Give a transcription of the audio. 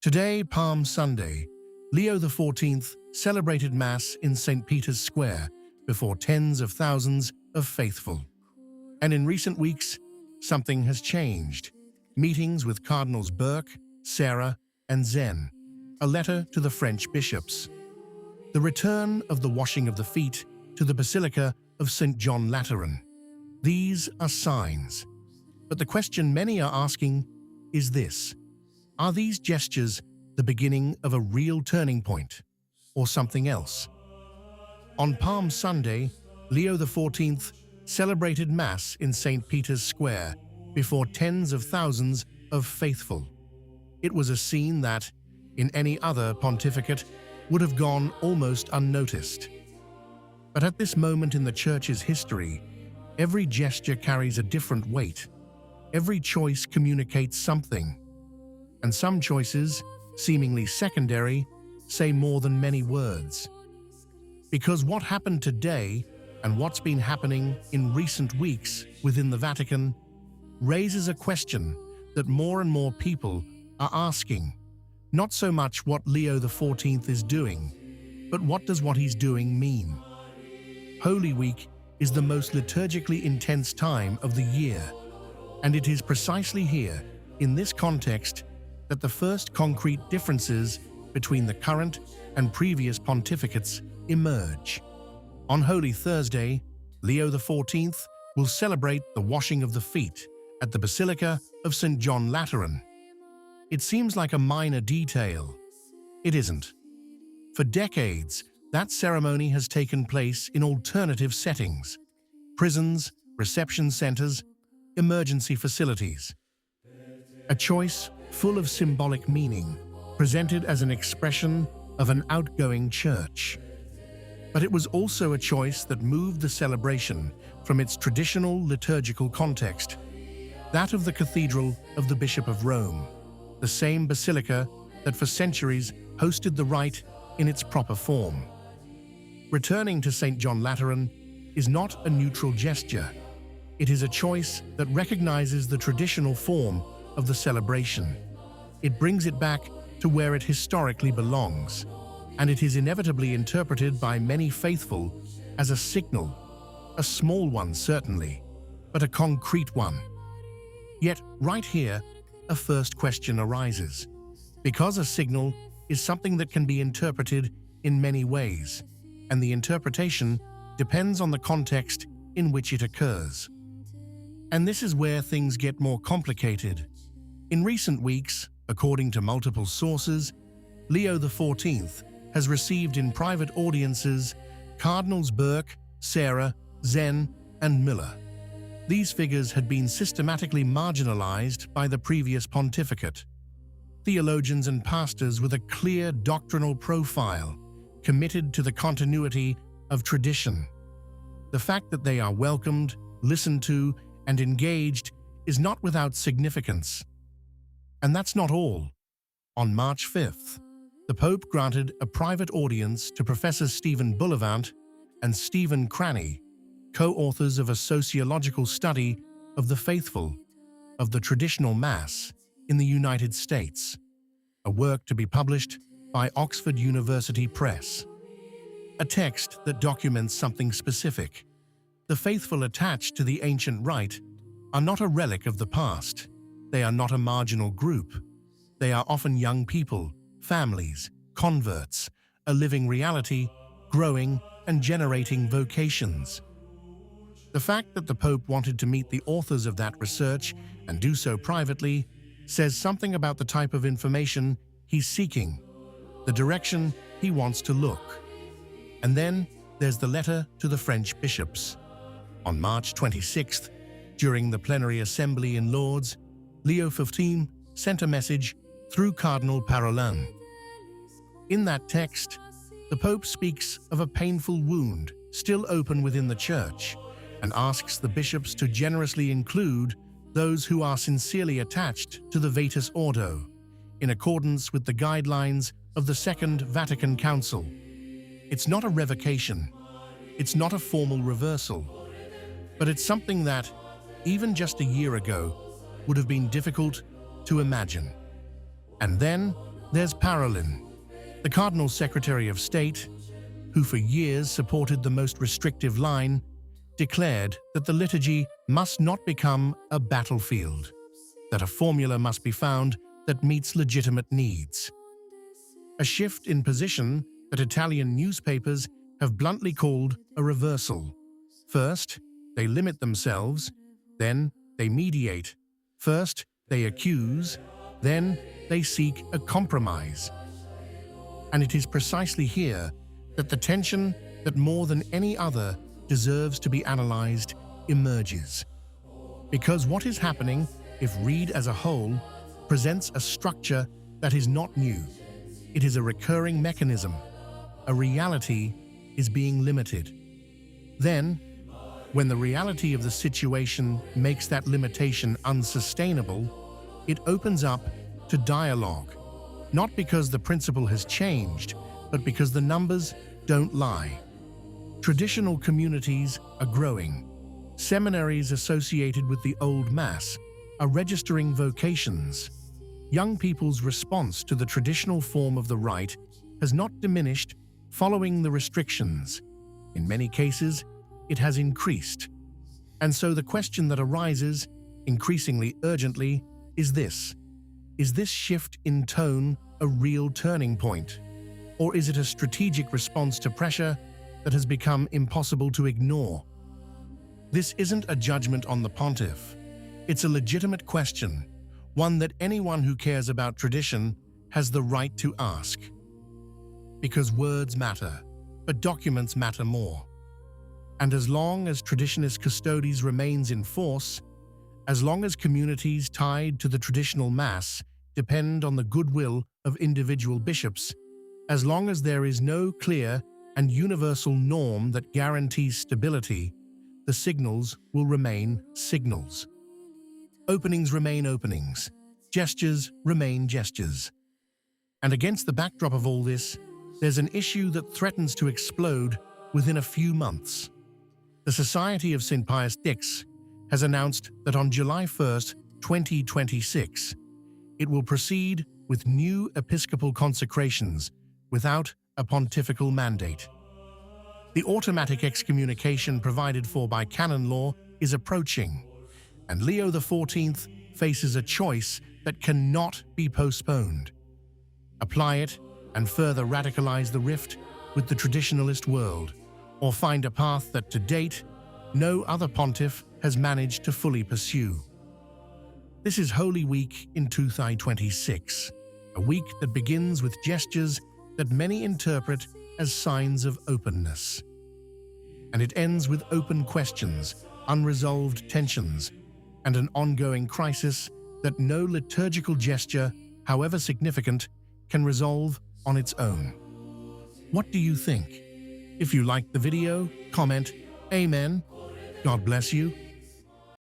Today, Palm Sunday, Leo XIV celebrated Mass in St. Peter's Square before tens of thousands of faithful. And in recent weeks, something has changed. Meetings with Cardinals Burke, Sarah, and Zen, a letter to the French bishops. The return of the washing of the feet to the Basilica of St. John Lateran. These are signs. But the question many are asking is this: are these gestures the beginning of a real turning point, or something else? On Palm Sunday, Leo XIV celebrated Mass in St. Peter's Square before tens of thousands of faithful. It was a scene that, in any other pontificate, would have gone almost unnoticed. But at this moment in the Church's history, every gesture carries a different weight. Every choice communicates something. And some choices, seemingly secondary, say more than many words. Because what happened today and what's been happening in recent weeks within the Vatican raises a question that more and more people are asking. Not so much what Leo XIV is doing, but what does what he's doing mean? Holy Week is the most liturgically intense time of the year, and it is precisely here, in this context, that the first concrete differences between the current and previous pontificates emerge. On Holy Thursday, Leo XIV will celebrate the washing of the feet at the Basilica of St. John Lateran. It seems like a minor detail. It isn't. For decades, that ceremony has taken place in alternative settings: prisons, reception centers, emergency facilities. A choice full of symbolic meaning, presented as an expression of an outgoing church. But it was also a choice that moved the celebration from its traditional liturgical context, that of the Cathedral of the Bishop of Rome, the same basilica that for centuries hosted the rite in its proper form. Returning to St. John Lateran is not a neutral gesture. It is a choice that recognizes the traditional form of the celebration. It brings it back to where it historically belongs, and it is inevitably interpreted by many faithful as a signal, a small one certainly, but a concrete one. Yet right here, a first question arises. Because a signal is something that can be interpreted in many ways, and the interpretation depends on the context in which it occurs. And this is where things get more complicated. In recent weeks, according to multiple sources, Leo XIV has received in private audiences Cardinals Burke, Sarah, Zen, and Miller. These figures had been systematically marginalized by the previous pontificate. Theologians and pastors with a clear doctrinal profile, committed to the continuity of tradition. The fact that they are welcomed, listened to, and engaged is not without significance. And that's not all. On March 5th, the Pope granted a private audience to Professors Stephen Bullivant and Stephen Cranny, co-authors of a sociological study of the faithful of the traditional Mass in the United States, a work to be published by Oxford University Press. A text that documents something specific. The faithful attached to the ancient rite are not a relic of the past. They are not a marginal group. They are often young people, families, converts, a living reality, growing and generating vocations. The fact that the Pope wanted to meet the authors of that research and do so privately says something about the type of information he's seeking, the direction he wants to look. And then there's the letter to the French bishops. On March 26th, during the plenary assembly in Lourdes, Leo XV sent a message through Cardinal Paralin. In that text, the Pope speaks of a painful wound still open within the Church and asks the bishops to generously include those who are sincerely attached to the Vetus Ordo, in accordance with the guidelines of the Second Vatican Council. It's not a revocation, it's not a formal reversal, but it's something that, even just a year ago, would have been difficult to imagine. And then, there's Paralin, the Cardinal Secretary of State, who for years supported the most restrictive line, declared that the liturgy must not become a battlefield, that a formula must be found that meets legitimate needs. A shift in position that Italian newspapers have bluntly called a reversal. First, they limit themselves, then they mediate. First, they accuse, then they seek a compromise. And it is precisely here that the tension that more than any other deserves to be analyzed emerges. Because what is happening, if read as a whole, presents a structure that is not new. It is a recurring mechanism. A reality is being limited. Then, when the reality of the situation makes that limitation unsustainable, it opens up to dialogue, not because the principle has changed, but because the numbers don't lie. Traditional communities are growing. Seminaries associated with the Old Mass are registering vocations. Young people's response to the traditional form of the rite has not diminished following the restrictions. In many cases, it has increased. And so the question that arises, increasingly urgently, is this: is this shift in tone a real turning point? Or is it a strategic response to pressure that has become impossible to ignore? This isn't a judgment on the pontiff. It's a legitimate question, one that anyone who cares about tradition has the right to ask. Because words matter, but documents matter more. And as long as Traditionis Custodes remains in force, as long as communities tied to the traditional Mass depend on the goodwill of individual bishops, as long as there is no clear and universal norm that guarantees stability, the signals will remain signals. Openings remain openings. Gestures remain gestures. And against the backdrop of all this, there's an issue that threatens to explode within a few months. The Society of St. Pius X has announced that on July 1st, 2026, it will proceed with new episcopal consecrations without a pontifical mandate. The automatic excommunication provided for by canon law is approaching, and Leo XIV faces a choice that cannot be postponed. Apply it and further radicalize the rift with the traditionalist world, or find a path that to date, no other pontiff has managed to fully pursue. This is Holy Week in 2026, a week that begins with gestures that many interpret as signs of openness. And it ends with open questions, unresolved tensions, and an ongoing crisis that no liturgical gesture, however significant, can resolve on its own. What do you think? If you liked the video, comment, Amen. God bless you.